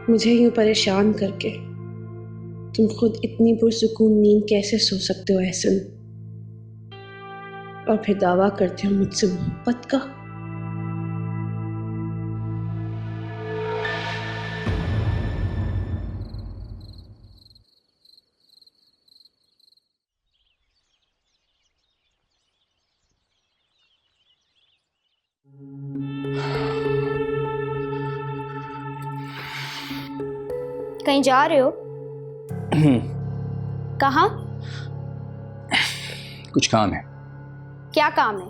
मुझे यूं परेशान करके तुम खुद इतनी पुरसुकून नींद कैसे सो सकते हो एहसन? और फिर दावा करते हो मुझसे मोहब्बत का। कहीं जा रहे हो? कहाँ? कुछ काम है। क्या काम है?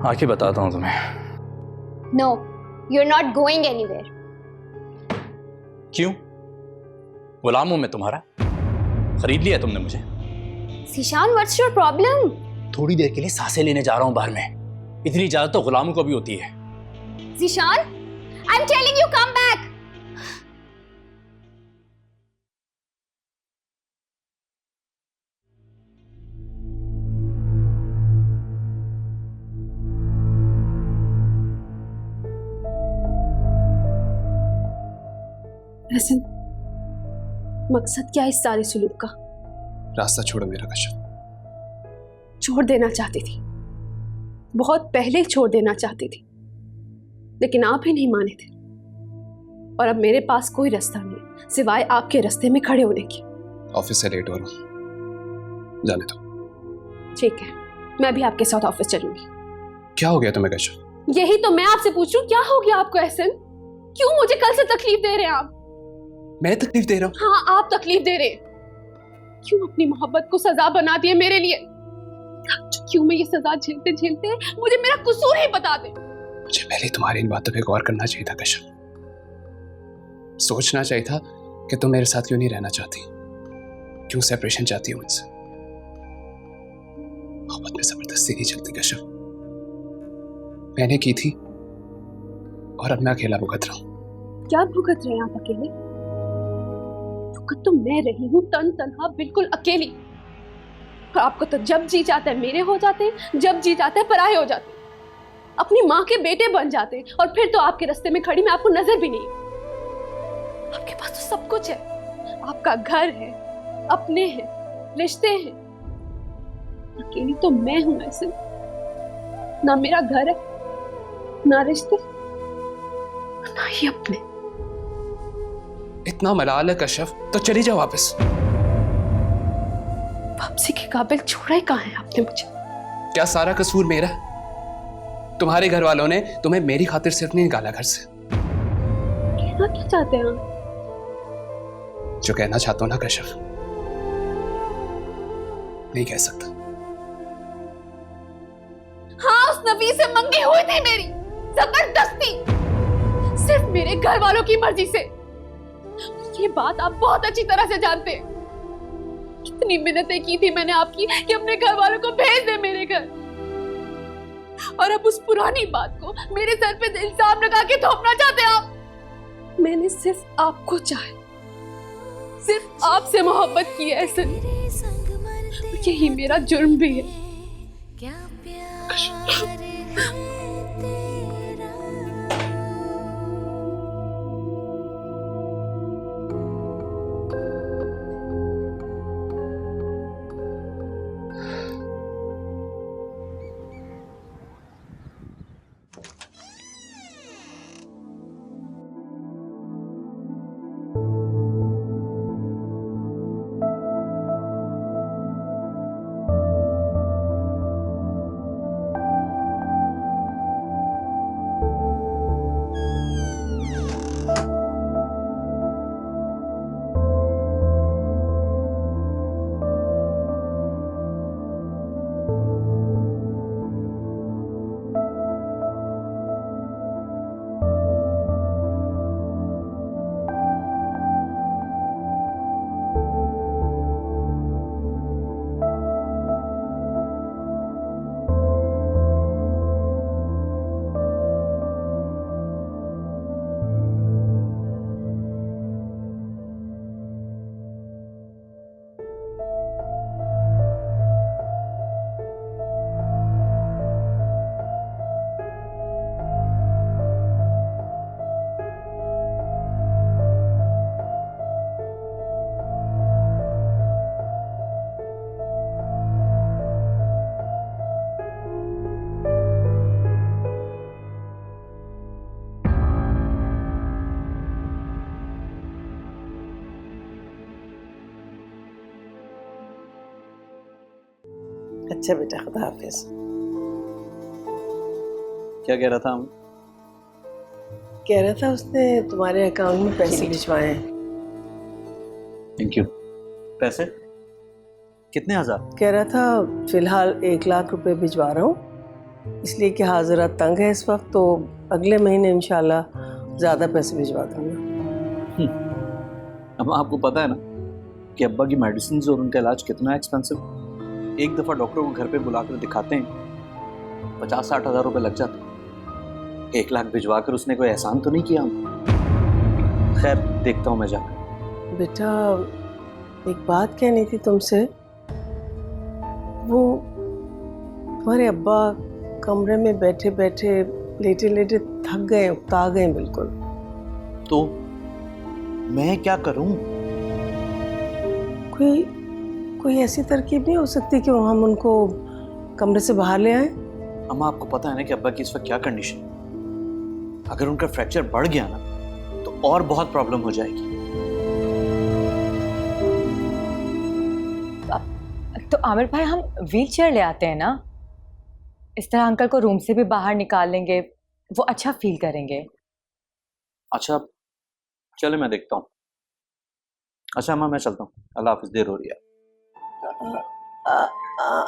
आके बताता हूँ तुम्हें। No, you are not going anywhere. क्यों? गुलाम हूं मैं तुम्हारा? खरीद लिया तुमने मुझे? Zeeshan, what's your problem? थोड़ी देर के लिए सांसें लेने जा रहा हूं बाहर में। इतनी इजाजत तो गुलामों को भी होती है। Zeeshan, I am telling you come back. Ehsan, मकसद क्या है इस सारे सुलूक का? रास्ता छोड़ो मेरा कश्यप। छोड़ देना चाहती थी, बहुत पहले ही छोड़ देना चाहती थी, लेकिन आप ही नहीं माने थे। और अब मेरे पास कोई रास्ता नहीं सिवाय आपके रास्ते में खड़े होने की। ऑफिस से लेट हो रहा हूँ, जाने दो। ठीक है, मैं भी आपके साथ ऑफिस चलूंगी। क्या हो गया तुम्हें कश्यप? यही तो मैं आपसे पूछ रही हूँ, क्या हो गया आपको एहसन? क्यों मुझे कल से तकलीफ दे रहे हैं आप? मैं तकलीफ दे रहा हूँ? हाँ, आप तकलीफ दे रहे हैं। क्यों अपनी मोहब्बत को सजा बना दिए मेरे लिए? क्यों मैं ये सजा झेलते झेलते मुझे मेरा कसूर ही बता दे। मुझे पहले तुम्हारी इन बातों पे गौर करना चाहिए था कश्यप। सोचना चाहिए था कि तुम मेरे साथ क्यों नहीं रहना चाहती, क्यों सेपरेशन चाहती हो मुझसे। मोहब्बत में जबरदस्ती नहीं चलती कश्यप। मैंने की थी और अब मैं अकेला भुगत रहा हूँ। क्या भुगत रहे हैं आप अकेले? भुगत तो मैं रही हूँ, तन तनहा, बिल्कुल अकेली। और आपको तो जब जी चाहता है मेरे हो जाते हैं, जब जी चाहता है पराये हो जाते हैं, अपनी माँ के बेटे बन जाते हैं। और फिर तो आपके रास्ते में खड़ी मैं आपको नजर भी नहीं। आपके पास तो सब कुछ है, आपका घर है, अपने हैं, रिश्ते हैं। अकेली तो मैं हूं ऐसे। ना मेरा घर है, ना रिश्ते, ना ही अपने। इतना मलाल है कश्यप तो चली जाओ वापस। वापसी के काबिल छोड़ा ही कहाँ है आपने मुझे? क्या सारा कसूर मेरा? तुम्हारे घर वालों ने तुम्हें मेरी खातिर सिर्फ नहीं निकाला घर से। कहना क्या चाहते हैं आप? जो कहना चाहता हूं ना कश्यप, नहीं कह सकता। हाँ, उस नबी से मंगी हुई थी मेरी, जबरदस्ती, सिर्फ मेरे घर वालों की मर्जी से। ये बात आप बहुत अच्छी तरह से जानते हैं। कितनी मिन्नतें की थी मैंने आपकी कि अपने घर वालों को भेज दे मेरे घर। और अब उस पुरानी बात को मेरे सर पे इल्जाम लगा के थोपना चाहते हैं आप। मैंने सिर्फ आपको चाहा, सिर्फ आपसे मोहब्बत की है ऐसे। यही मेरा जुर्म भी है। अच्छा बेटा, खुदा हाफिज। क्या कह रहा था हम? कह रहा था उसने तुम्हारे अकाउंट में पैसे भिजवाए हैं। Thank you. पैसे कितने हजार? कह रहा था फिलहाल 1 लाख रुपए भिजवा रहा हूँ, इसलिए कि हाजरात तंग है इस वक्त, तो अगले महीने इंशाल्लाह ज़्यादा पैसे भिजवा दूंगा। अब आपको पता है ना कि अब्बा की मेडिसिन और उनका इलाज कितना एक्सपेंसिव। एक दफ़ा डॉक्टर को घर पे बुलाकर दिखाते हैं 50-60 हज़ार रुपये लग जाते हैं। 1 लाख भिजवा कर उसने कोई एहसान तो नहीं किया हम। खैर देखता हूँ मैं जाकर। बेटा एक बात कहनी थी तुमसे। वो तुम्हारे अब्बा कमरे में बैठे बैठे लेटे लेटे थक गए, उकता गए बिल्कुल। तो मैं क्या करूं? कोई ऐसी तरकीब नहीं हो सकती कि हम उनको कमरे से बाहर ले आए? अम्मा आपको पता है ना कि अब्बा की इस वक्त क्या कंडीशन। अगर उनका फ्रैक्चर बढ़ गया ना तो और बहुत प्रॉब्लम हो जाएगी। तो आमिर भाई हम व्हील चेयर ले आते हैं ना, इस तरह अंकल को रूम से भी बाहर निकाल लेंगे, वो अच्छा फील करेंगे। अच्छा चले मैं देखता हूँ। अच्छा अम्मा मैं चलता हूँ, अल्लाह हाफिज, देर हो रही है।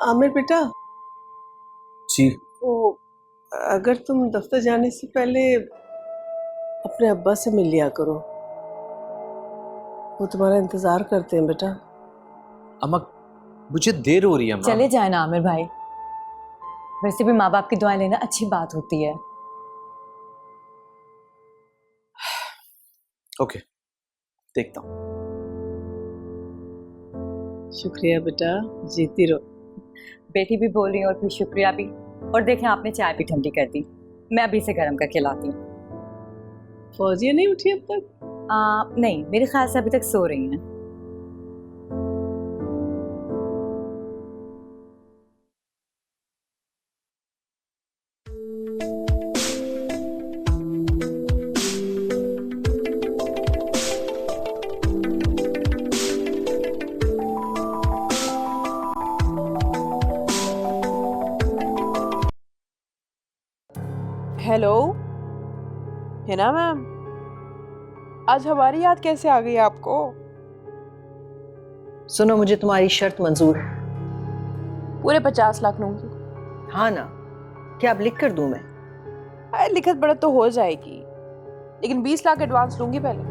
आमिर बेटा जी। वो अगर तुम दफ्तर जाने से पहले अपने अब्बा से मिल लिया करो, वो तुम्हारा इंतजार करते हैं बेटा। अम्मा मुझे देर हो रही है। चले जाए ना आमिर भाई, वैसे भी माँ बाप की दुआएं लेना अच्छी बात होती है। ओके देखता हूँ। शुक्रिया बेटा, जीती रहो। बेटी भी बोल रही है और फिर शुक्रिया भी। और देखें आपने चाय भी ठंडी कर दी, मैं अभी से गर्म करके लाती हूँ। फौजिया नहीं उठी अब तक? नहीं, मेरे ख्याल से अभी तक सो रही हैं। हेलो हिना मैम, आज हमारी याद कैसे आ गई आपको? सुनो, मुझे तुम्हारी शर्त मंजूर है। पूरे 50 लाख लूंगी। हाँ ना? क्या अब लिख कर दूं मैं? अरे लिखत पढ़त तो हो जाएगी, लेकिन 20 लाख एडवांस लूंगी पहले।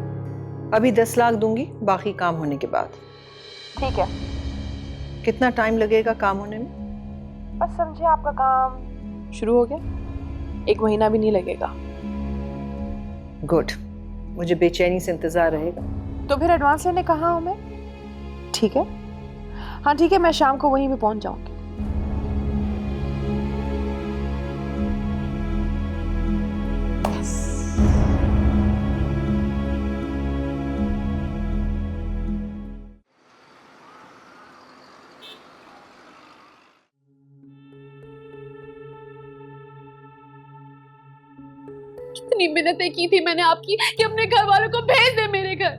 अभी 10 लाख दूंगी, बाकी काम होने के बाद। ठीक है। कितना टाइम लगेगा काम होने में? बस समझे आपका काम शुरू हो गया, 1 महीना भी नहीं लगेगा। गुड, मुझे बेचैनी से इंतजार रहेगा। तो फिर एडवांस लेने कहाँ हूँ मैं? ठीक है, हाँ ठीक है, मैं शाम को वहीं पे पहुंच जाऊंगी। कितनी मिन्नतें की थी मैंने आपकी कि अपने घर वालों को भेज दे मेरे घर,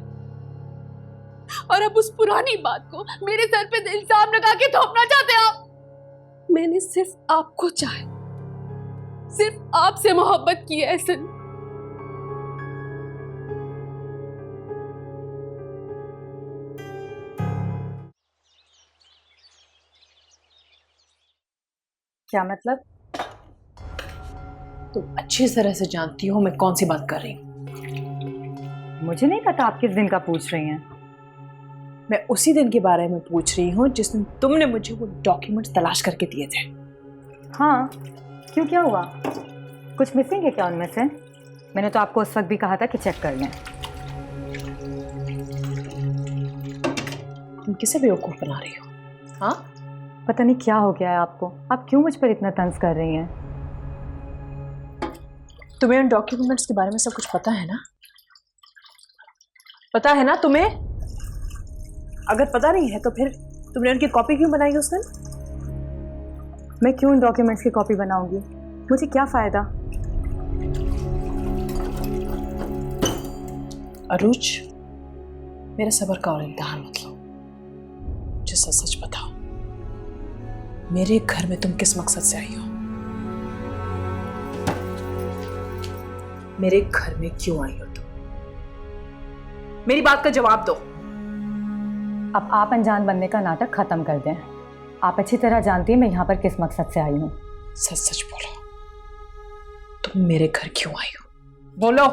और अब उस पुरानी बात को मेरे सर पे इल्जाम लगा के थोपना चाहते आप। मैंने सिर्फ आपको चाहा, सिर्फ आपसे मोहब्बत की है एहसन। क्या मतलब? तुम अच्छी तरह से जानती हो मैं कौन सी बात कर रही हूँ। मुझे नहीं पता आप किस दिन का पूछ रही हैं। मैं उसी दिन के बारे में पूछ रही हूँ जिस दिन तुमने मुझे वो डॉक्यूमेंट्स तलाश करके दिए थे। हाँ क्यों, क्या हुआ? कुछ मिसिंग है क्या उनमें से? मैंने तो आपको उस वक्त भी कहा था कि चेक कर लें। तुम किसे बेवकूफ़ बना रही हो? हाँ, पता नहीं क्या हो गया है आपको, आप क्यों मुझ पर इतना तंज कर रही हैं? तुम्हें उन डॉक्यूमेंट्स के बारे में सब कुछ पता है ना? पता है ना तुम्हें? अगर पता नहीं है तो फिर तुमने उनकी कॉपी क्यों बनाई उस दिन? मैं क्यों उन डॉक्यूमेंट्स की कॉपी बनाऊंगी? मुझे क्या फ़ायदा? अरूज, मेरे सब्र का और इम्तिहान मत लो, मुझे सच सच बताओ, मेरे घर में तुम किस मकसद से आई हो? मेरे घर में क्यों आई हो तुम? मेरी बात का जवाब दो। अब आप अनजान बनने का नाटक खत्म कर दें। आप अच्छी तरह जानती हैं मैं यहाँ पर किस मकसद से आई हूँ। सच सच बोलो, तुम मेरे घर क्यों आई हो? बोलो।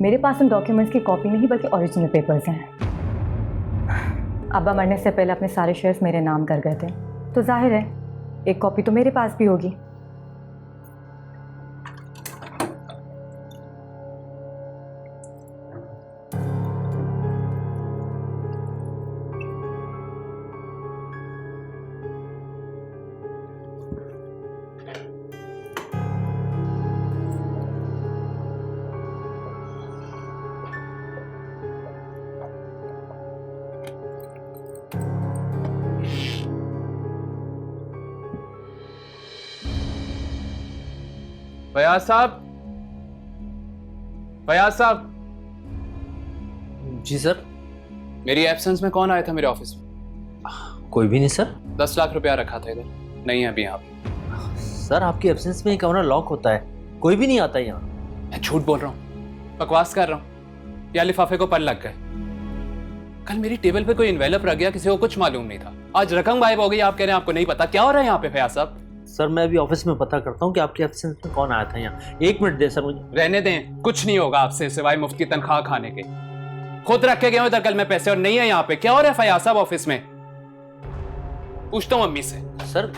मेरे पास उन डॉक्यूमेंट्स की कॉपी नहीं बल्कि ओरिजिनल पेपर्स हैं। अब्बा मरने से पहले अपने सारे शेयर्स मेरे नाम कर गए थे, तो जाहिर है एक कॉपी तो मेरे पास भी होगी। फयाज साहब, फयाज साहब। जी सर। मेरी एब्सेंस में कौन आया था मेरे ऑफिस में? कोई भी नहीं सर। 10 लाख रुपया रखा था इधर, नहीं है अभी यहाँ पे। सर आपकी एब्सेंस में कमरा लॉक होता है, कोई भी नहीं आता यहाँ। मैं झूठ बोल रहा हूँ, बकवास कर रहा हूँ, या लिफाफे को पर लग गए? कल मेरी टेबल पे कोई इन्वेलप रह गया, किसी को कुछ मालूम नहीं था। आज रकम गायब हो गई, आप कह रहे हैं आपको नहीं पता। क्या हो रहा है यहाँ पे फयाज साहब? सर मैं अभी ऑफिस में पता करता हूँ कि आपकी एब्सेंस में कौन आया था यहाँ। 1 मिनट दे सर मुझे। रहने दें, कुछ नहीं होगा आपसे सिवाय मुफ्त की तनख्वाह खाने के। खुद रख के गए उधर कल मैं पैसे, और नहीं है यहाँ पे। क्या हो रहा है फयाज साहब ऑफिस में? पूछता हूँ मम्मी से। सर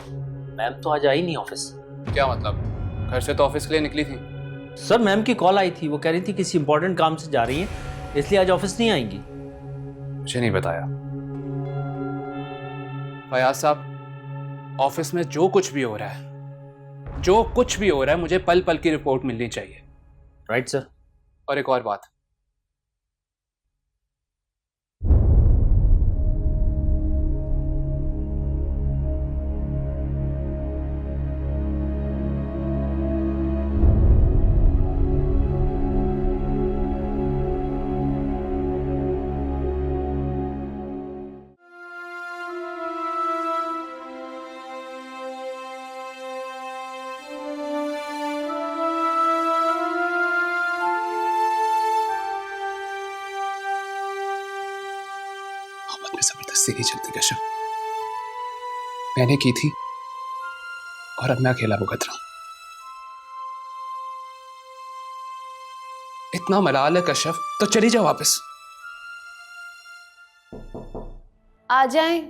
मैम तो आज आई नहीं ऑफिस। क्या मतलब? घर से तो ऑफिस के लिए निकली थी। सर मैम की कॉल आई थी, वो कह रही थी किसी इंपॉर्टेंट काम से जा रही हैं, इसलिए आज ऑफिस नहीं आएंगी। मुझे नहीं बताया। फयाज साहब, ऑफिस में जो कुछ भी हो रहा है, जो कुछ भी हो रहा है, मुझे पल पल की रिपोर्ट मिलनी चाहिए। Right sir. और एक और बात, मोहब्बत में जबरदस्ती नहीं चलती कशा। मैंने की थी और अब मैं अकेला भुगत रहा हूं। इतना मलाल है कश्यप, तो चली जाओ वापस। आ जाएं।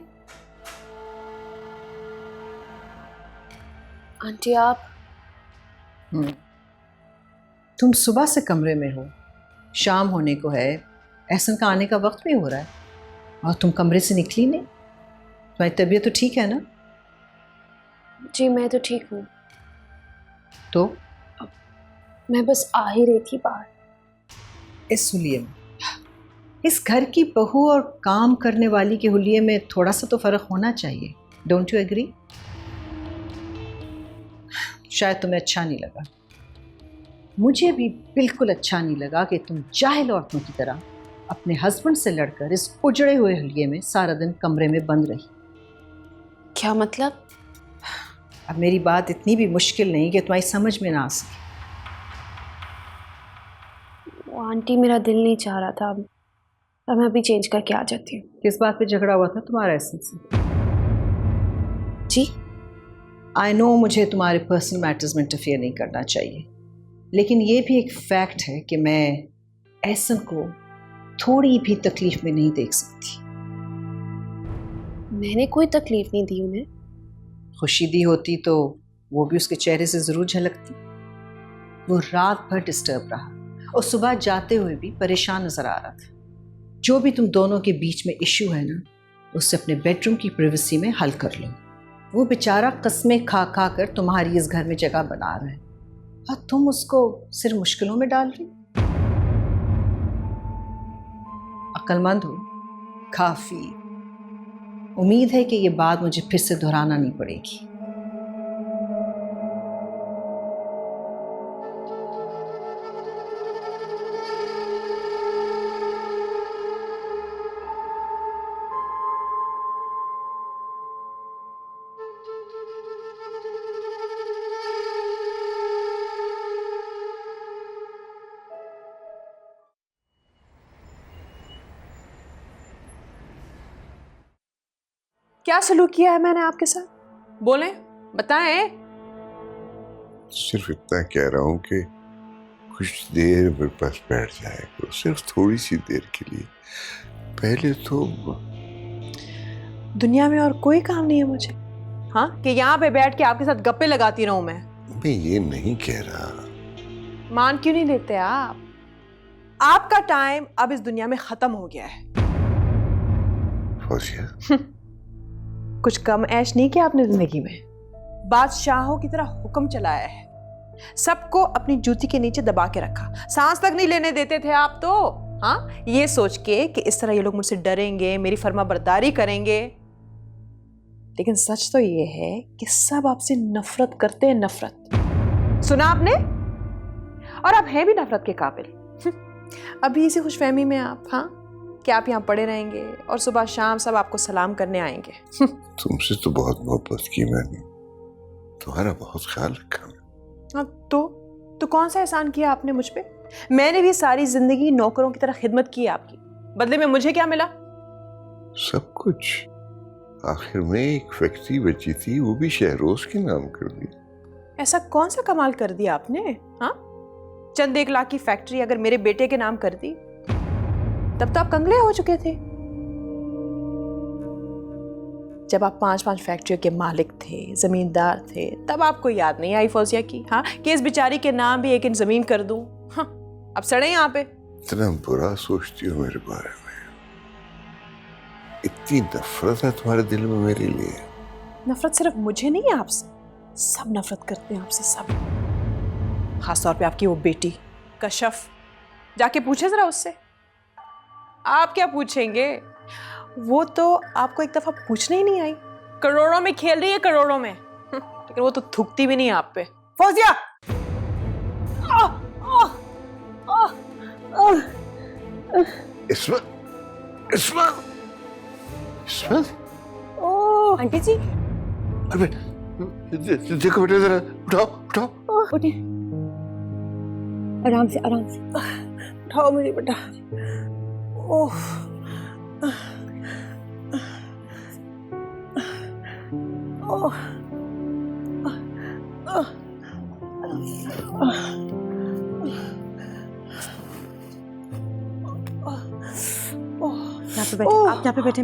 आंटी आप। तुम सुबह से कमरे में हो, शाम होने को है, एहसन का आने का वक्त भी हो रहा है और तुम कमरे से निकली नहीं। तुम्हारी तबीयत तो ठीक है ना? जी मैं तो ठीक हूँ। तो मैं बस आ ही रही थी बाहर। इस हुलिये में, इस घर की बहू और काम करने वाली के हुलिये में थोड़ा सा तो फर्क होना चाहिए। Don't you agree? शायद तुम्हें अच्छा नहीं लगा, मुझे भी बिल्कुल अच्छा नहीं लगा कि तुम जाहिल औरतों की तरह अपने हस्बैंड से लड़कर इस उजड़े हुए हुलिये में सारा दिन कमरे में बंद रही। क्या मतलब? अब मेरी बात इतनी भी मुश्किल नहीं कि तुम्हारी समझ में ना आ सके। वो आंटी मेरा दिल नहीं चाह रहा था, अब मैं अभी चेंज करके आ जाती हूँ। किस बात पे झगड़ा हुआ था तुम्हारा एहसन से? जी आई नो मुझे तुम्हारे पर्सनल मैटर्स में इंटरफेयर नहीं करना चाहिए, लेकिन ये भी एक फैक्ट है कि मैं एहसन को थोड़ी भी तकलीफ में नहीं देख सकती। मैंने कोई तकलीफ नहीं दी उन्हें। खुशी दी होती तो वो भी उसके चेहरे से ज़रूर झलकती। वो रात भर डिस्टर्ब रहा और सुबह जाते हुए भी परेशान नज़र आ रहा था। जो भी तुम दोनों के बीच में इश्यू है ना, उससे अपने बेडरूम की प्राइवेसी में हल कर लो। वो बेचारा कस्में खा खा कर तुम्हारी इस घर में जगह बना रहा है और तुम उसको सिर्फ मुश्किलों में डाल रही। अक्लमंद हो काफ़ी। उम्मीद है कि ये बात मुझे फिर से दोहराना नहीं पड़ेगी। क्या सलूक किया है मैंने आपके साथ? बोलें, बताएं। सिर्फ इतना कह रहा हूँ कि कुछ देर मेरे पास बैठ जाए करो, सिर्फ थोड़ी सी देर के लिए। पहले तो दुनिया में और कोई काम नहीं है मुझे, हाँ, कि यहाँ पे बैठ के आपके साथ गप्पे लगाती रहूं मैं ये नहीं कह रहा। मान क्यों नहीं लेते आप? आपका टाइम अब इस दुनिया में खत्म हो गया है। फौजिया, कुछ कम ऐश नहीं किया आपने जिंदगी में। बादशाहों की तरह हुक्म चलाया है, सबको अपनी जूती के नीचे दबा के रखा, सांस तक नहीं लेने देते थे आप तो, हाँ, ये सोच के कि इस तरह ये लोग मुझसे डरेंगे, मेरी फर्माबरदारी करेंगे। लेकिन सच तो ये है कि सब आपसे नफरत करते हैं, नफरत। सुना आपने? और आप हैं भी नफरत के काबिल। अभी इसी खुशफहमी में आप, हाँ, कि आप यहाँ पड़े रहेंगे और सुबह शाम सब आपको सलाम करने आएंगे। तुमसे तो बहुत मोहब्बत की मैंने, तुम्हारा बहुत ख्याल रखा। हाँ, तो कौन सा एहसान किया आपने मुझ पे? मैंने भी सारी जिंदगी नौकरों की तरह खिदमत की आपकी, बदले में मुझे क्या मिला? सब कुछ। आखिर में एक फैक्ट्री बची थी, वो भी शहरोज के नाम कर दी। ऐसा कौन सा कमाल कर दिया आपने? हाँ, चंद 1 लाख की फैक्ट्री अगर मेरे बेटे के नाम कर दी, तब तो आप कंगले हो चुके थे। जब आप 5-5 फैक्ट्रियों के मालिक थे, जमींदार थे, तब आपको याद नहीं आई फौजिया की, हाँ, कि इस बेचारी के नाम भी एक इन जमीन कर दूं। हाँ, अब सड़े यहाँ पे। इतना बुरा सोचती हो मेरे बारे में, इतनी नफरत है तुम्हारे दिल में मेरे लिए। नफरत सिर्फ मुझे नहीं है आपसे, सब नफरत करते हैं आपसे, सब। खासतौर पे आपकी वो बेटी कशफ, जाके पूछे जरा उससे। आप क्या पूछेंगे, वो तो आपको एक दफा पूछने ही नहीं आई। करोड़ों में खेल रही है, करोड़ों में, लेकिन वो तो थूकती भी नहीं आप पे। फौजिया, इस्मत, इस्मत, इस्मत, आंटी जी, अरे देखो बेटा, जरा उठाओ, उठाओ। उठे, आराम से, आराम से उठाओ मेरी बेटा। ओह, ओह, यहाँ पे बैठे, आप यहाँ पे बैठे।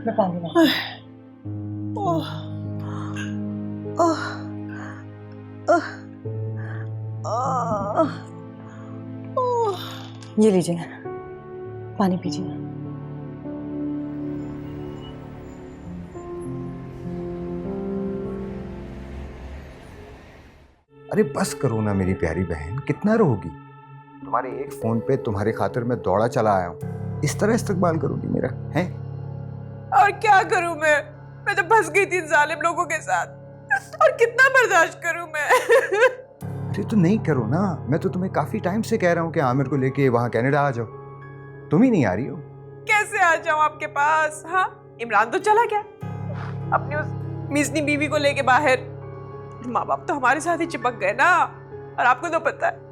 मैं पानी ला। ये लीजिए, पानी पीजिए। अरे बस करो ना मेरी प्यारी बहन, कितना रोगी? तुम्हारे एक फोन पे तुम्हारे खातिर मैं दौड़ा चला आया हूँ, इस तरह इस्तकबाल करोगी मेरा, हैं? और क्या करूं मैं तो फंस गई थी इन जालिम लोगों के साथ, और कितना बर्दाश्त करूं मैं? अरे तो नहीं करो ना, मैं तो तुम्हें काफी टाइम से कह रहा हूँ कि आमिर को लेके वहाँ कनाडा आ जाओ, तुम ही नहीं आ रही हो। कैसे आ जाऊं आपके पास? हाँ, इमरान तो चला गया अपनी उस मिसनी बीवी को लेके बाहर। माँ बाप तो हमारे साथ ही चिपक गए ना, और आपको तो पता है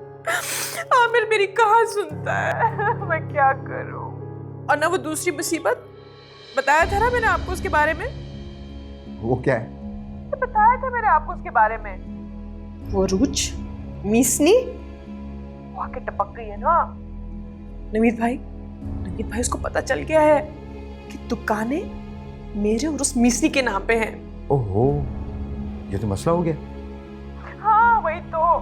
आमिर मेरी कहाँ सुनता है। मैं क्या करूं? और ना वो दूसरी मुसीबत, बताया था ना मैंने आपको उसके बारे में। वो क्या है? तो बताया था मैंने आपको उसके बारे में, वो रूच मिसनी वो आके टपक गई है ना। नवीद भाई उसको पता चल गया है कि दुकानें मेरे और उस मिसनी के नाम पे हैं। ओहो, ये तो मसला हो गया। हाँ वही तो।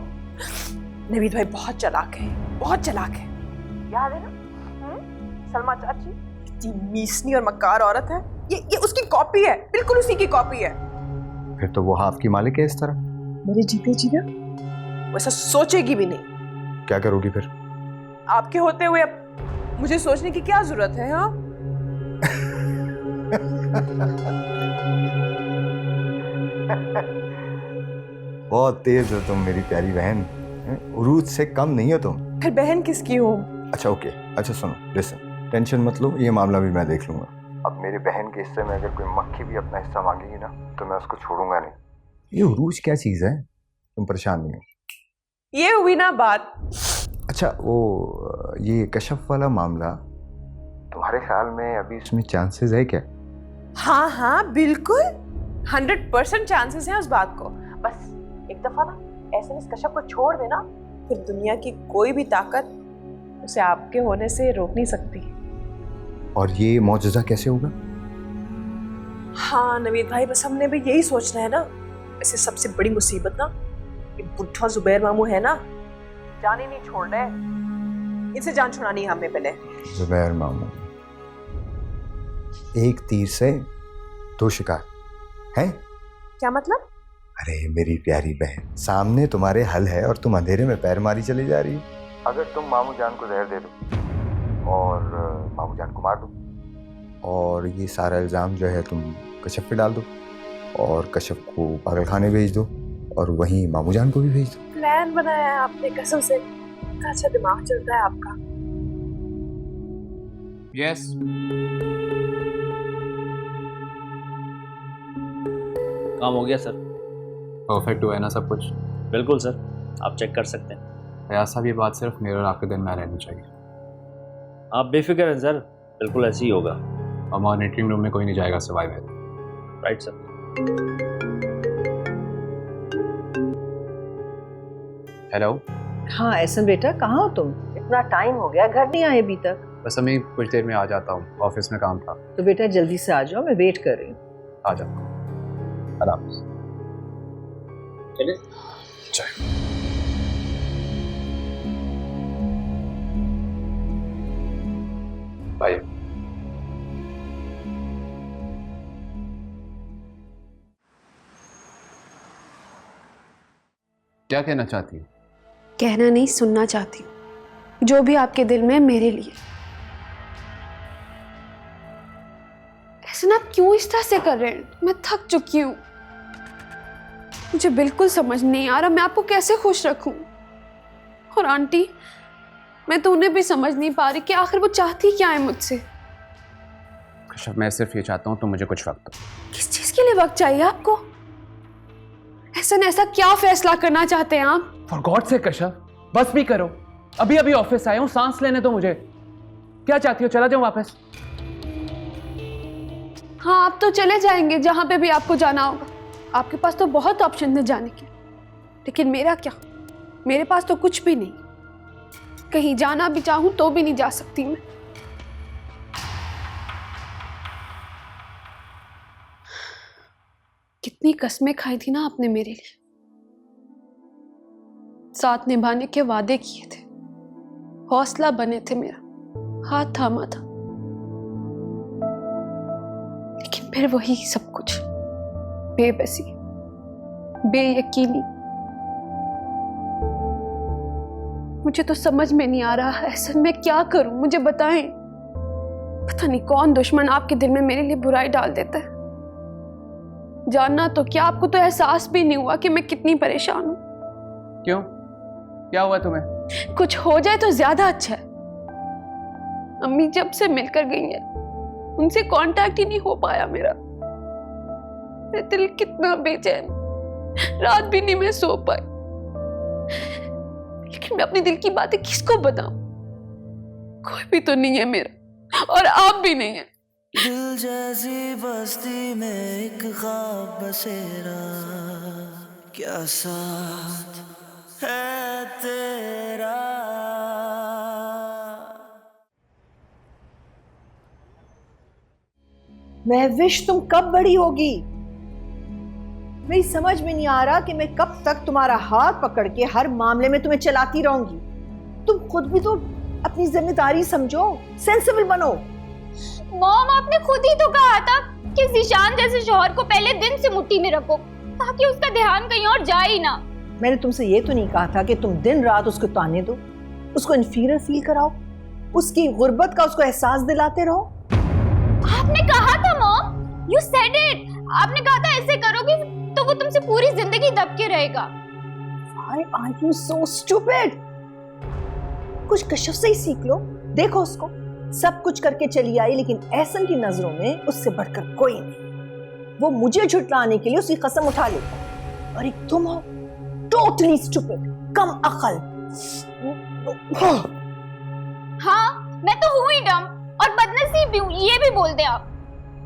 नवीद भाई बहुत चालाक है, बहुत चालाक है, याद है ना? सलमा चाची इतनी मीसनी और मक्कार औरत है, ये उसकी कॉपी है, बिल्कुल उसी की कॉपी है। फिर तो वो हाफ की मालिक है इस तरह। मेरे जीते जी ना वैसा सोचेगी भी नहीं। क्या करोगी फिर? आपके होते हुए अब मुझे सोचने की क्या जरूरत है? हाँ बहुत तेज हो तुम मेरी प्यारी बहन, उरूज से कम नहीं हो तुम। फिर बहन किसकी हो? अच्छा ओके, अच्छा सुनो, लिसन, टेंशन मत लो, ये मामला भी मैं देख लूंगा। अब मेरी बहन के हिस्से में अगर कोई मक्खी भी अपना हिस्सा मांगेगी ना, तो मैं उसको छोड़ूंगा नहीं। ये उरूज क्या चीज है, तुम परेशान नहीं हो। ये हुई ना बात। अच्छा वो ये कशफ वाला मामला, तुम्हारे ख्याल में अभी इसमें चांसेस है क्या? हाँ हाँ बिल्कुल 100% चांसेस हैं उस बात को। बस एक दफा ना ऐसे इस कश्यप को छोड़ देना, फिर दुनिया की कोई भी ताकत उसे आपके होने से रोक नहीं सकती। और ये मौजज़ा कैसे होगा? हाँ नवीद भाई, बस हमने भी यही सोचना है ना। वैसे सबसे बड़ी मुसीबत ना ये बुढ़ा जुबैर मामू है ना, जान ही नहीं छोड़ रहे। इनसे जान छुड़ानी है हमें पहले। जुबैर मामू, एक तीर से दो शिकार हैं? क्या मतलब? अरे मेरी प्यारी बहन, सामने तुम्हारे हल है और तुम अंधेरे में पैर मारी चली जा रही हो। अगर तुम मामू जान को जहर दे दो और मामू जान को मार दो, और ये सारा इल्ज़ाम जो है तुम कश्यप पे डाल दो, और कश्यप को पागल खाने भेज दो, और वहीं मामू जान को भी भेज दो। प्लान बनाया है आपने कसम से, कितना अच्छा दिमाग चलता है आपका। यस काम हो गया सर। परफेक्ट हुआ है ना सब कुछ? बिल्कुल सर, आप चेक कर सकते हैं। फयाज साहब, ये बात सिर्फ मेरे और आपके दिन में रहनी चाहिए। आप बेफिक्र हैं सर, बिल्कुल ऐसे ही होगा। और मॉनिटरिंग रूम में कोई नहीं जाएगा सिवाय मेरे। Right sir. हेलो। हाँ एहसन बेटा, कहाँ हो तुम? इतना टाइम हो गया, घर नहीं आए अभी तक। बस मैं कुछ देर में आ जाता हूँ, ऑफिस में काम था। तो बेटा जल्दी से आ जाओ, मैं वेट कर रही हूँ। आ जाता हूँ। अल्लाह हाफ़िज़। चलिए। बाय। क्या कहना चाहती हूँ? कहना नहीं, सुनना चाहती हूँ जो भी आपके दिल में है मेरे लिए। ऐसे ना आप क्यों इस तरह से कर रहे हैं? मैं थक चुकी हूँ, मुझे बिल्कुल समझ नहीं आ रहा मैं आपको कैसे खुश रखूं। और आंटी, मैं तो उन्हें भी समझ नहीं पा रही कि आखिर वो चाहती क्या है मुझसे। कश्यप, मैं सिर्फ ये चाहता हूँ तुम मुझे कुछ वक्त दो। किस चीज के लिए वक्त चाहिए आपको? ऐसा क्या फैसला करना चाहते हैं आप? फॉर गॉड से कश्यप, बस भी करो। अभी अभी ऑफिस आया हूँ, सांस लेने दो मुझे। क्या चाहती हो, चला जाऊँ वापस? हाँ, आप तो चले जाएंगे जहां पे भी आपको जाना होगा। आपके पास तो बहुत ऑप्शन है जाने के, लेकिन मेरा क्या? मेरे पास तो कुछ भी नहीं। कहीं जाना भी चाहूं तो भी नहीं जा सकती मैं। कितनी कस्में खाई थी ना आपने मेरे लिए, साथ निभाने के वादे किए थे, हौसला बने थे, मेरा हाथ थामा था, लेकिन फिर वही सब कुछ, बेबसी, बेयकीनी। मुझे तो समझ में नहीं आ रहा है असल में क्या करूं, मुझे बताएं। पता नहीं कौन दुश्मन आपके दिल में मेरे लिए बुराई डाल देता है। जानना तो क्या, आपको तो एहसास भी नहीं हुआ कि मैं कितनी परेशान हूं। क्यों, क्या हुआ तुम्हें? कुछ हो जाए तो ज्यादा अच्छा है। अम्मी जब से मिलकर गई है उनसे कांटेक्ट ही नहीं हो पाया मेरा दिल कितना बेचैन, रात भी नहीं मैं सो पाई। लेकिन मैं अपने दिल की बातें किसको बताऊं? कोई भी तो नहीं है मेरा, और आप भी नहीं है। दिल जैसी बस्ती में एक ख्वाब बसेरा, क्या साथ है तेरा। महविश तुम कब बड़ी होगी? मेरी समझ में नहीं आ रहा कि मैं कब तक तुम्हारा हाथ पकड़ के हर मामले में तुम्हें चलाती रहूंगी। तुम खुद भी तो अपनी जिम्मेदारी समझो, सेंसिबल बनो। मॉम, आपने खुद ही तो कहा था कि ज़ीशान जैसे शौहर को पहले दिन से मुट्ठी में रखो ताकि उसका ध्यान कहीं और जाए ही ना। मैंने तुमसे ये तो नहीं कहा था कि तुम दिन रात उसको ताने दो, उसको इन्फीरियर फील कराओ, उसकी गुर्बत का उसको एहसास दिलाते रहो। आपने कहा था मॉम, यू सेड इट। आपने कहा था ऐसे करोगी तो वो तुमसे पूरी जिंदगी दबके रहेगा। Why are you so stupid? कुछ कश्यप से ही सीख लो। देखो उसको सब कुछ करके चली आई, लेकिन एहसन की नजरों में उससे बढ़कर कोई नहीं। वो मुझे झुटलाने के लिए उसकी कसम उठा लेता, और एक तुम हो टोटली स्टूपिड, कम अकल। हाँ, मैं तो हूँ ही डम और बदनसीब ये भी बोल दें आप।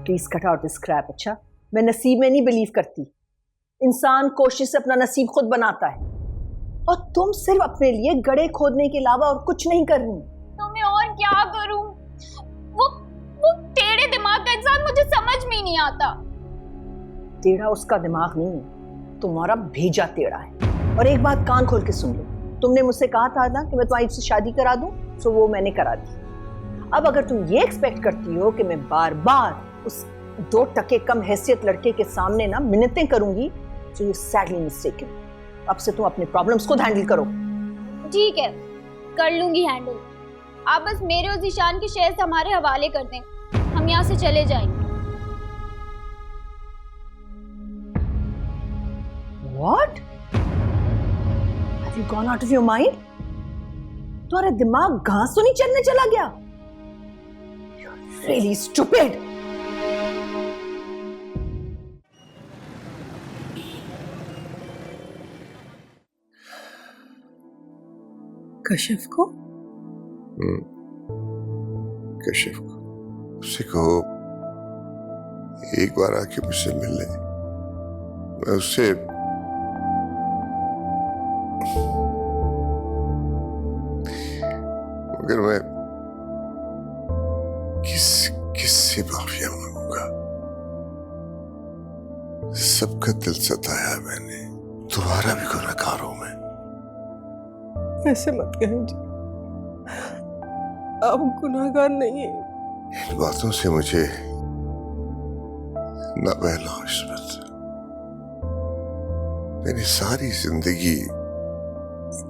Please cut out this crap. अच्छा, मैं नसीब में नहीं बिलीव करती। इंसान कोशिश से अपना नसीब खुद बनाता है, और तुम सिर्फ अपने लिए गड्ढे खोदने के अलावा और कुछ नहीं कर रही। तो मैं और क्या करूं? वो टेढ़े दिमाग का इंसान मुझे समझ में ही नहीं आता। टेढ़ा उसका दिमाग नहीं है, तुम्हारा भेजा टेढ़ा है। और एक बात कान खोल के सुन लो, तुमने मुझसे कहा था ना कि मैं तुम्हारी से शादी करा दूं, तो वो मैंने करा दी। अब अगर तुम ये एक्सपेक्ट करती हो कि मैं बार बार उस 2 टके कम हैसियत लड़के के सामने ना मिन्नतें करूंगी, तो यू सैडली मिस्टेकन। अब से तुम अपने प्रॉब्लम्स खुद हैंडल करो। ठीक है, कर लूंगी हैंडल। आप बस मेरे और ज़ीशान के शेयर्स हमारे हवाले कर दें, हम यहाँ से चले जाएंगे। What? Have you gone out of your mind? तुम्हारा दिमाग घास तो नहीं चलने चला गया? You're really stupid. कशिफ को? कशिफ को उससे कहो एक बार आके मुझसे मिल ले। मैं उससे मगर मैं किससे माफिया मांगूंगा? सबका दिल सताया मैंने, तुम्हारा भी गुनहगार हूं मैं। ऐसे मत कहें जी, आप गुनाहगार नहीं हैं। इन बातों से मुझे न बहलाओ इस्मत। मैंने सारी जिंदगी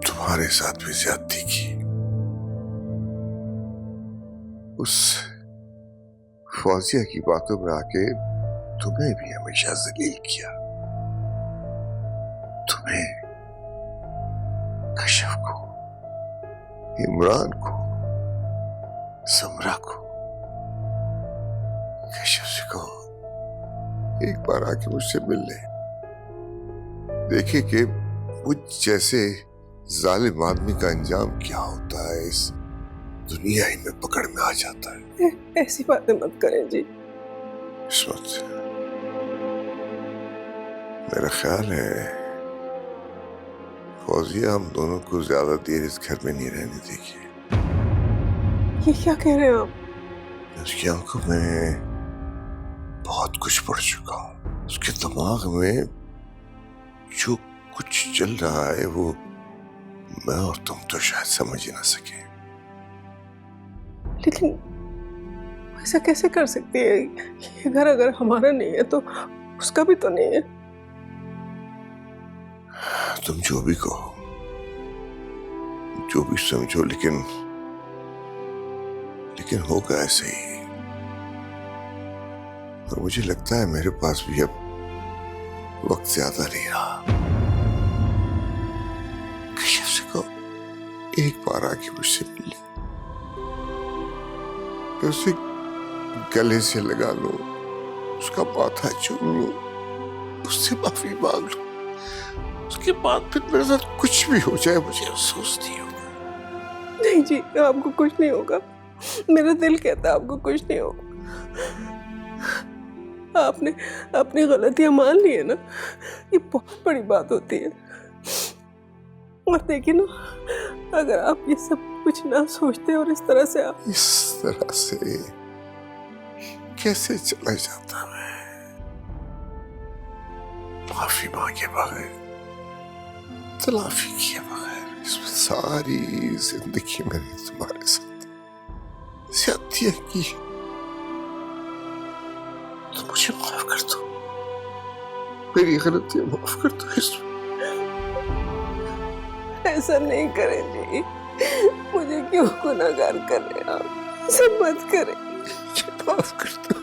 तुम्हारे साथ भी ज्यादती की, उस फौजिया की बातों में आके तुम्हें भी हमेशा जलील किया। तुम्हें, कशिफ को, इमरान को, समरा को। कशिफ से कहो एक बार आके मुझसे मिल ले, देखे कि मुझ जैसे जालिम आदमी का अंजाम क्या होता है, इस दुनिया ही में पकड़ में आ जाता है। ऐसी बातें मत करें जी। इस्मत, मेरा ख्याल है फौजिया हम दोनों को ज्यादा देर इस घर में नहीं रहने देगी। ये क्या कह रहे हैं आप? उसकी आंखों में बहुत कुछ पढ़ चुका हूं। उसके दिमाग में जो कुछ चल रहा है वो मैं और तुम तो शायद समझ ही ना सके। लेकिन ऐसा कैसे कर सकती है? ये घर अगर हमारा नहीं है तो उसका भी तो नहीं है। तुम जो भी कहो, जो भी समझो, लेकिन होगा ऐसे ही। और मुझे लगता है मेरे पास भी अब वक्त ज्यादा नहीं रहा। कशिफ से कहो एक बार आके मुझसे मिल ले, मैं उसे गले से लगा लूं, उसका माथा चूम लूं, उससे माफी मांग लूं। उसके बाद फिर मेरे साथ कुछ भी हो जाए मुझे अफसोस नहीं होगा। नहीं जी, आपको कुछ नहीं होगा। मेरा दिल कहता है आपको कुछ नहीं होगा। आपने अपनी गलतियां मान ली है ना, ये बहुत बड़ी बात होती है। और देखिए ना, अगर आप ये सब कुछ ना सोचते और इस तरह से कैसे चला जाता मैं, माफी मांगे बगैर, तलाफी किए बगैर। इसमें सारी जिंदगी मैंने तुम्हारे साथ ज्यादतियां की, तो मुझे माफ कर दो, मेरी गलतियां माफ कर दो। इसमें ऐसा नहीं करें जी, मुझे क्यों गुनाहगार कर रहे हैं आप? ऐसा मत करें, माफ कर दो।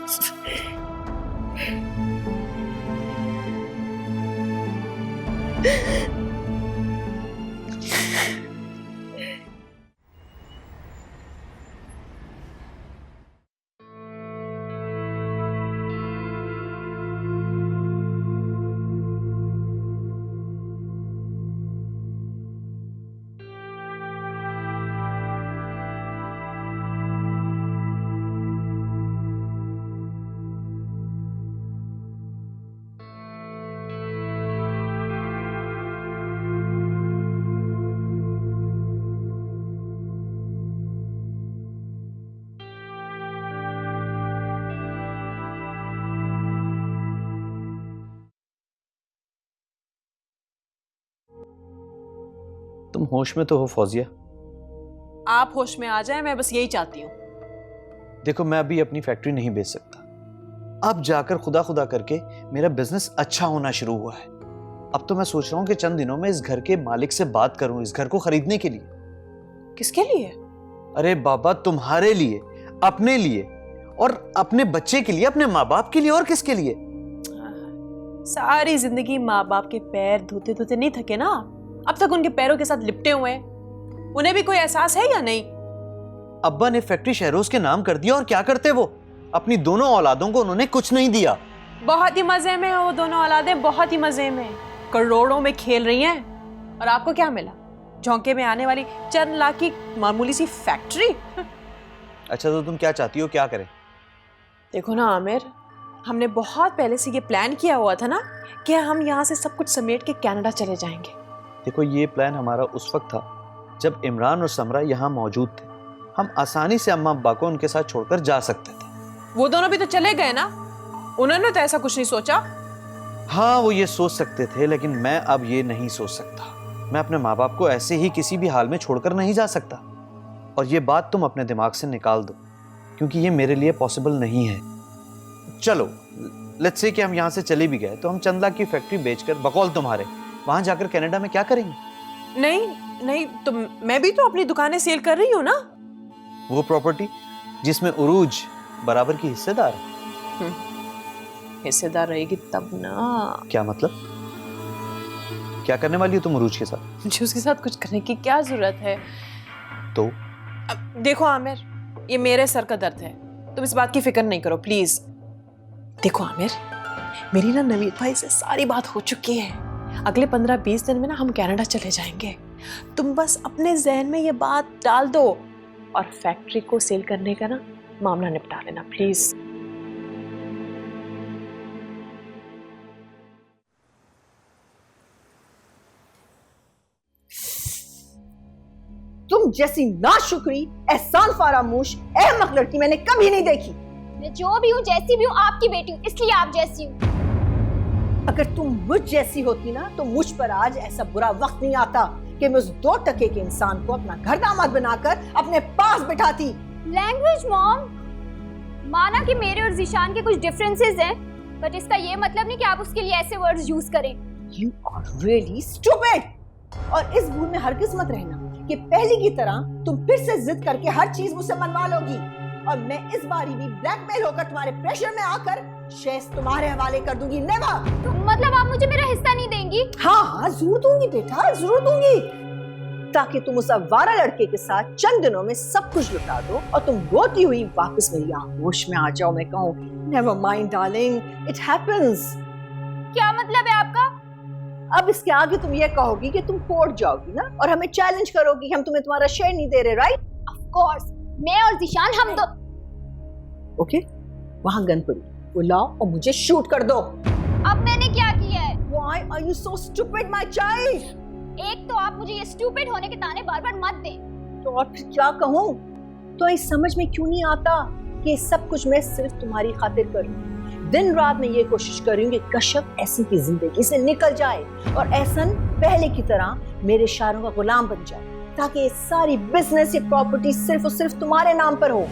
तुम होश में तो हो फौजिया? आप होश में आ जाए, मैं बस यही चाहती हूँ। देखो, मैं अभी अपनी फैक्ट्री नहीं बेच सकता। अब जाकर खुदा खुदा करके मेरा बिजनेस अच्छा होना शुरू हुआ है। अब तो मैं सोच रहा हूँ कि चंद दिनों में इस घर के मालिक से बात करूं इस घर को खरीदने के लिए। किसके लिए? अरे बाबा, तुम्हारे लिए, अपने लिए और अपने बच्चे के लिए, अपने माँ बाप के लिए, और किसके लिए? सारी जिंदगी माँ बाप के पैर धोते धोते नहीं थके ना? अब तक उनके पैरों के साथ लिपटे हुए हैं। उन्हें भी कोई एहसास है या नहीं? अब्बा ने फैक्ट्री शहरोज के नाम कर दिया, और क्या करते वो? अपनी दोनों औलादों को उन्होंने कुछ नहीं दिया। बहुत ही मजे में है वो दोनों औलादें, बहुत ही मजे में, करोड़ों में खेल रही हैं। और आपको क्या मिला? झोंके में आने वाली चंद लाख की मामूली सी फैक्ट्री। अच्छा, तो तुम क्या चाहती हो, क्या करें? देखो ना आमिर, हमने बहुत पहले से ये प्लान किया हुआ था ना कि हम यहाँ से सब कुछ समेट के कनाडा चले जाएंगे। देखो, ये प्लान हमारा उस वक्त था जब इमरान और समरा यहाँ मौजूद थे। हम आसानी से अम्मा अब्बा को उनके साथ छोड़कर जा सकते थे। वो दोनों भी तो चले गए ना, उन्होंने तो ऐसा कुछ नहीं सोचा। हाँ, वो ये सोच सकते थे, लेकिन मैं अब ये नहीं सोच सकता। मैं अपने माँ बाप को ऐसे ही किसी भी हाल में छोड़कर नहीं जा सकता। और ये बात तुम अपने दिमाग से निकाल दो, क्योंकि ये मेरे लिए पॉसिबल नहीं है। चलो, लेट्स से कि हम यहाँ से चले भी गए, तो हम चंद लाख की फैक्ट्री बेचकर, बकौल तुम्हारे, वहां जाकर कनाडा में क्या करेंगे? नहीं, तो मैं भी तो अपनी दुकानें सेल कर रही हूँ ना। वो प्रॉपर्टी जिसमें उरूज बराबर की हिस्सेदार है। हिस्सेदार रहेगी तब ना। क्या मतलब? क्या करने वाली हो तुम उरूज के साथ? मुझे उसके साथ कुछ करने की क्या जरूरत है? तो अब देखो आमिर, ये मेरे सर का दर्द है, तुम इस बात की फिक्र नहीं करो प्लीज। देखो आमिर, मेरी ना नवीद भाई से सारी बात हो चुकी है। अगले 15-20 दिन में ना हम कनाडा चले जाएंगे। तुम बस अपने जहन में ये बात डाल दो और फैक्ट्री को सेल करने का ना मामला निपटा लेना प्लीज। तुम जैसी नाशुक्री, एहसान फरामोश, अहमक लड़की मैंने कभी नहीं देखी। मैं जो भी हूँ, जैसी भी हूँ, आपकी बेटी हूँ, इसलिए आप जैसी हूँ। अगर तुम मुझ जैसी होती ना तो मुझ पर आज ऐसा बुरा वक्त नहीं आता कि मैं उस 2 टके के इंसान को अपना घर दामाद बनाकर अपने पास बिठाती। लैंग्वेज मॉम, माना कि मेरे और ज़ीशान के कुछ डिफरेंसेस हैं, बट इसका ये मतलब नहीं कि आप उसके लिए ऐसे वर्ड्स यूज करें। You are really stupid! और इस भूल में हरगिज मत रहना कि पहले की तरह तुम फिर से जिद करके हर चीज मुझसे मनवा लोगी, और मैं इस बारी भी ब्लैकमेल होकर तुम्हारे प्रेशर में आकर शेष तुम्हारे हवाले कर दूंगी। नेवर! तो मतलब आप मुझे मेरा हिस्सा नहीं देंगी? हाँ, जरूर दूंगी बेटा, जरूर दूंगी, ताकि तुम उस अवारा लड़के के साथ चंद दिनों में सब कुछ लुटा दो और तुम रोती हुई वापस मेरी आगोश में आ जाओ। मैं कहूँ, never mind darling, it happens. क्या मतलब है आपका? अब इसके आगे तुम ये कहोगी कि तुम कोर्ट जाओगी ना और हमें चैलेंज करोगी, हम तुम्हें तुम्हारा शेयर नहीं दे रहे, राइट? ऑफ कोर्स, मैं और ज़ीशान हम दो। ओके, वहां गन पड़ी, वो लाओ और मुझे शूट कर दो। अब मैंने क्या किया है? Why are you so stupid, my child? एक तो आप मुझे ये स्टूपिड होने के ताने बार बार मत दें। तो और फिर क्या कहूँ? तो इस समझ में क्यों नहीं आता कि सब कुछ मैं सिर्फ तुम्हारी खातिर करूँ? दिन रात मैं ये कोशिश कर रही हूँ कि कश्यप एहसन की जिंदगी से निकल जाए और एहसन पहले की तरह मेरे इशारों का गुलाम बन जाए, ताकि ये सारी बिजनेस, ये प्रॉपर्टी सिर्फ और सिर्फ तुम्हारे नाम पर हो।